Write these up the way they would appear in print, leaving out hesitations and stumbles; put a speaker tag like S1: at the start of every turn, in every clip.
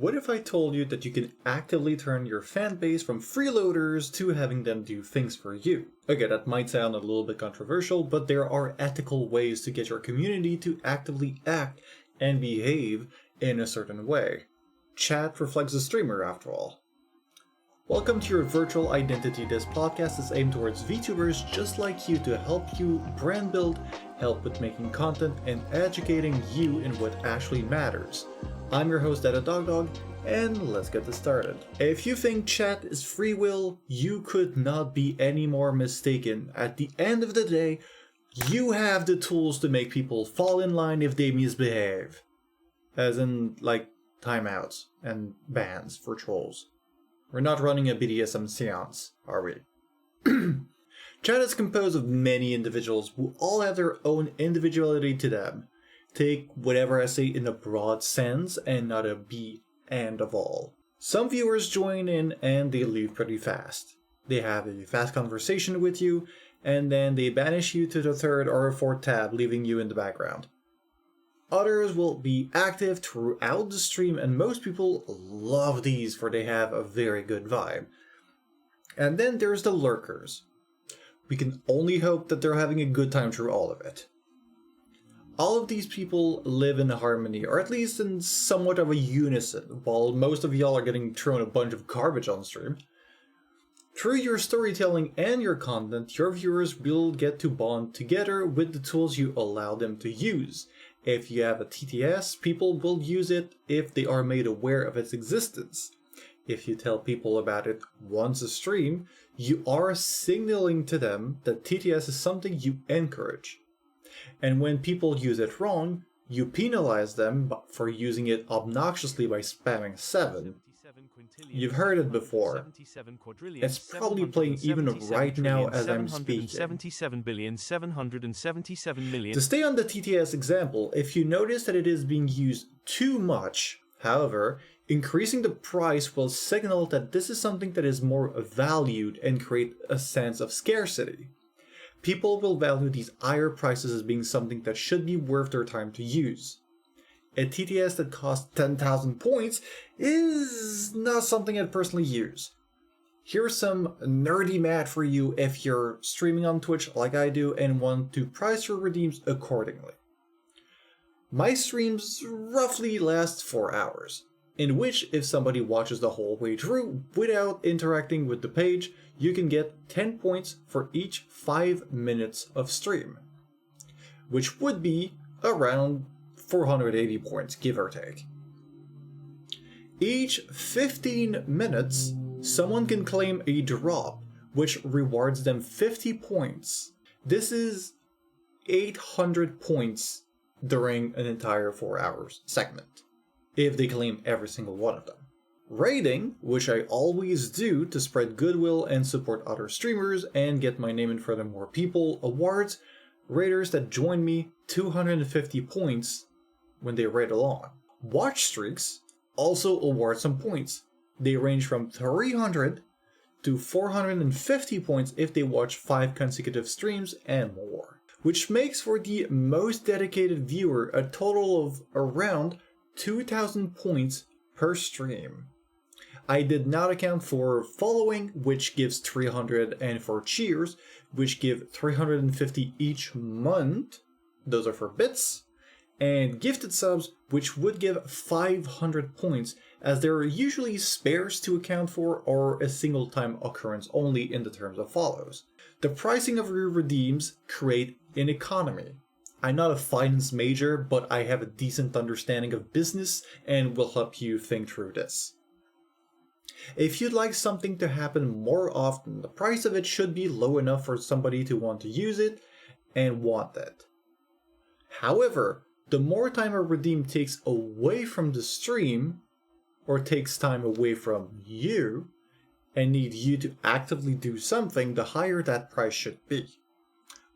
S1: What if I told you that you can actively turn your fan base from freeloaders to having them do things for you? Okay, that might sound a little bit controversial, but there are ethical ways to get your community to actively act and behave in a certain way. Chat reflects the streamer, after all. Welcome to your virtual identity. This podcast is aimed towards VTubers just like you to help you brand build, help with making content, and educating you in what actually matters. I'm your host, Dog, and let's get this started. If you think chat is free will, you could not be any more mistaken. At the end of the day, you have the tools to make people fall in line if they misbehave. As in, like, timeouts and bans for trolls. We're not running a BDSM seance, are we? Chat is composed of many individuals who all have their own individuality to them. Take whatever I say in a broad sense and not a be and of all. Some viewers join in and they leave pretty fast. They have a fast conversation with you and then they banish you to the third or fourth tab, leaving you in the background. Others will be active throughout the stream, and most people love these for they have a very good vibe. And then there's the lurkers. We can only hope that they're having a good time through all of it. All of these people live in harmony, or at least in somewhat of a unison, while most of y'all are getting thrown a bunch of garbage on stream. Through your storytelling and your content, your viewers will get to bond together with the tools you allow them to use. If you have a TTS, people will use it if they are made aware of its existence. If you tell people about it once a stream, you are signaling to them that TTS is something you encourage. And when people use it wrong, you penalize them for using it obnoxiously by spamming 7. You've heard it before. It's probably playing even right now as I'm speaking. To stay on the TTS example, if you notice that it is being used too much, however, increasing the price will signal that this is something that is more valued and create a sense of scarcity. People will value these higher prices as being something that should be worth their time to use. A TTS that costs 10,000 points is not something I'd personally use. Here's some nerdy math for you if you're streaming on Twitch like I do and want to price your redeems accordingly. My streams roughly last 4 hours, in which if somebody watches the whole way through without interacting with the page, you can get 10 points for each 5 minutes of stream, which would be around 480 points, give or take. Each 15 minutes, someone can claim a drop, which rewards them 50 points. This is 800 points during an entire 4 hours segment, if they claim every single one of them. Raiding, which I always do to spread goodwill and support other streamers and get my name in front of more people, awards raiders that join me 250 points when they raid along. Watch streaks also award some points. They range from 300 to 450 points if they watch 5 consecutive streams and more, which makes for the most dedicated viewer a total of around 2,000 points per stream. I did not account for following, which gives 300, and for cheers, which give 350 each month. Those are for bits. And gifted subs, which would give 500 points, as there are usually spares to account for or a single time occurrence only in the terms of follows. The pricing of your redeems create an economy. I'm not a finance major, but I have a decent understanding of business and will help you think through this. If you'd like something to happen more often, the price of it should be low enough for somebody to want to use it and want it. However, the more time a redeem takes away from the stream, or takes time away from you, and need you to actively do something, the higher that price should be.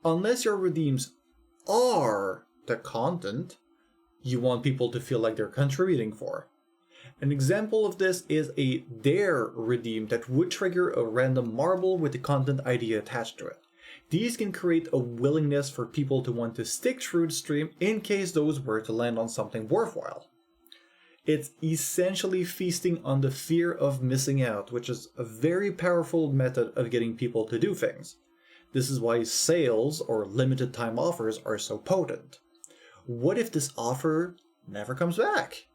S1: Unless your redeems are the content you want people to feel like they're contributing for. An example of this is a dare redeem that would trigger a random marble with the content ID attached to it. These can create a willingness for people to want to stick through the stream in case those were to land on something worthwhile. It's essentially feasting on the fear of missing out, which is a very powerful method of getting people to do things. This is why sales or limited time offers are so potent. What if this offer never comes back?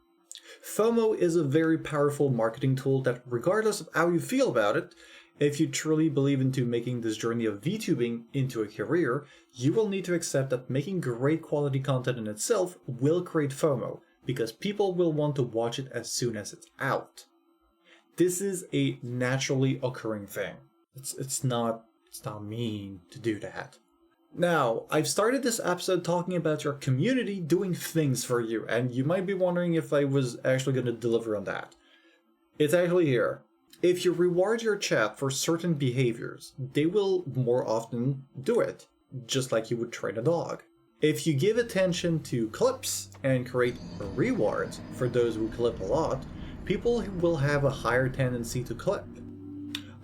S1: FOMO is a very powerful marketing tool that, regardless of how you feel about it, if you truly believe into making this journey of VTubing into a career, you will need to accept that making great quality content in itself will create FOMO, because people will want to watch it as soon as it's out. This is a naturally occurring thing. It's not mean to do that. Now, I've started this episode talking about your community doing things for you, and you might be wondering if I was actually going to deliver on that. It's actually here. If you reward your chat for certain behaviors, they will more often do it, just like you would train a dog. If you give attention to clips and create rewards for those who clip a lot, people will have a higher tendency to clip.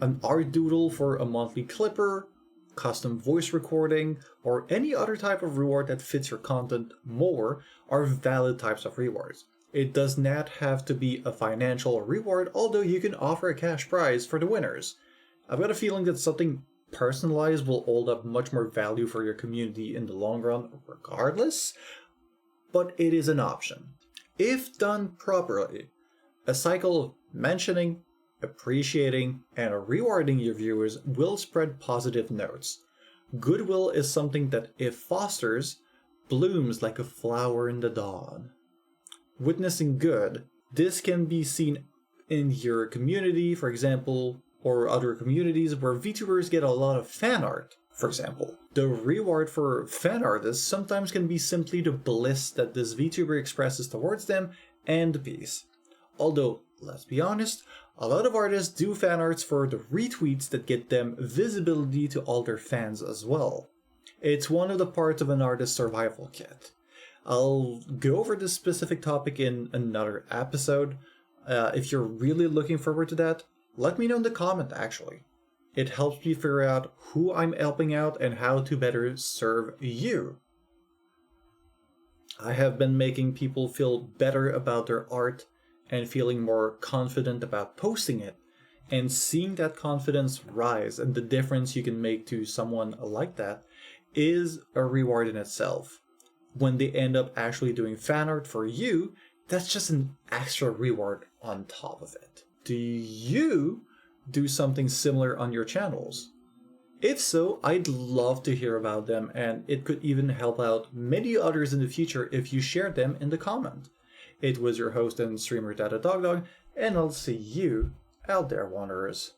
S1: An art doodle for a monthly clipper, custom voice recording, or any other type of reward that fits your content more are valid types of rewards. It does not have to be a financial reward, although you can offer a cash prize for the winners. I've got a feeling that something personalized will hold up much more value for your community in the long run regardless, but it is an option. If done properly, a cycle of mentioning, appreciating, and rewarding your viewers will spread positive notes. Goodwill is something that, if fosters, blooms like a flower in the dawn. Witnessing good, this can be seen in your community, for example, or other communities where VTubers get a lot of fan art, for example. The reward for fan artists sometimes can be simply the bliss that this VTuber expresses towards them and the piece. Although, let's be honest, a lot of artists do fan arts for the retweets that get them visibility to all their fans as well. It's one of the parts of an artist's survival kit. I'll go over this specific topic in another episode. If you're really looking forward to that, let me know in the comment actually. It helps me figure out who I'm helping out and how to better serve you. I have been making people feel better about their art and feeling more confident about posting it, and seeing that confidence rise and the difference you can make to someone like that is a reward in itself. When they end up actually doing fan art for you, that's just an extra reward on top of it. Do you do something similar on your channels? If so, I'd love to hear about them, and it could even help out many others in the future if you share them in the comment. It was your host and streamer Dada Dog, and I'll see you out there, wanderers.